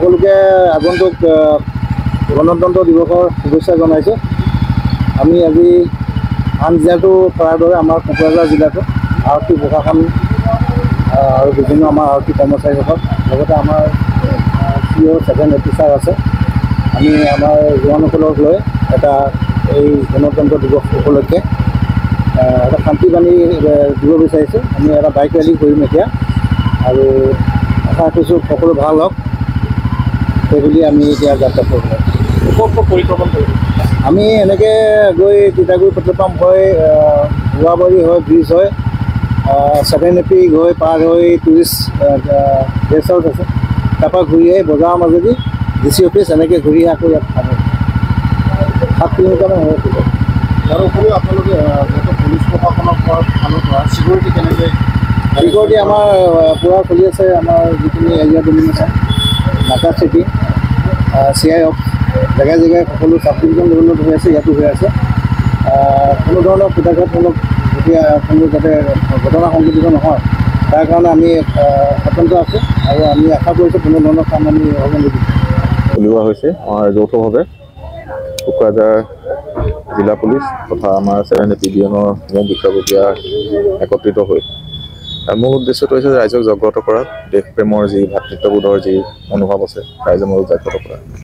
সকলোকে আগন্তুক গণতন্ত্ৰ দিৱসৰ শুভেচ্ছা জনাইছোঁ। আমি আজি আন জিলাটো কৰাৰ দৰে আমাৰ কোকৰাঝাৰ জিলাটো আৰক্ষী প্ৰশাসন আৰু বিভিন্ন আমাৰ আৰক্ষী কৰ্মচাৰীসকল লগতে আমাৰ CEO ছেকেণ্ড অফিচাৰ আছে। আমি আমাৰ জোৱানসকলক লৈ এটা এই গণতন্ত্ৰ দিৱস উপলক্ষে এটা শান্তি বাণী দিব বিচাৰিছোঁ। আমি এটা বাইক ৰেলী কৰিম এতিয়া আৰু আশা কৰিছোঁ সকলো ভাল হওক সেইবুলি আমি এতিয়া যাত্ৰা কৰিম। পৰিক্ৰমণ কৰিম আমি এনেকৈ গৈ তিতাগুৰি পেট্ৰল পাম্প হৈ বোৱাবাৰী হৈ ব্ৰিজ হৈ 7AP গৈ পাৰ হৈ টুৰিষ্ট গেষ্ট হাউচ আছে, তাৰপৰা ঘূৰি আহি বজাৰৰ মাজেদি DC অফিচ এনেকৈ ঘূৰি আকৌ ইয়াত পাব 7 কিলোমিটাৰমান হৈ থাকিব। তাৰ উপৰিও আপোনালোকে পুলিচ প্ৰশাসনৰ ফালৰ পৰা ছিকিউৰিটি কেনেকৈ? ছিকিউৰিটি আমাৰ পূৰা চলি আছে। আমাৰ যিখিনি এৰিয়া ডমিনেশ্যন নাকা চিটি CI অফ জেগাই জেগাই সকলো চাব ডিভিজন লেভেলত হৈ আছে, ইয়াতো হৈ আছে। কোনো ধৰণৰ কুটাঘাতমূলক এতিয়া কোনো যাতে ঘটনা সংঘটিত নহয় তাৰ কাৰণে আমি সতন্ত্ৰ আছোঁ আৰু আমি আশা কৰিছোঁ কোনো ধৰণৰ কাম আমি হ'ব নিদিওঁ। উলিওৱা হৈছে আমাৰ যৌথভাৱে কোকৰাঝাৰ জিলা পুলিচ তথা আমাৰ 7AP ডিভিজনৰ মূল বিষয়ববীয়া একত্ৰিত হৈ মূল উদ্দেশ্যটো হৈছে ৰাইজক জাগ্ৰত কৰা, দেশপ্ৰেমৰ যি ভাতৃত্ববোধৰ যি মনোভাৱ আছে ৰাইজৰ মাজত জাগ্ৰত কৰা।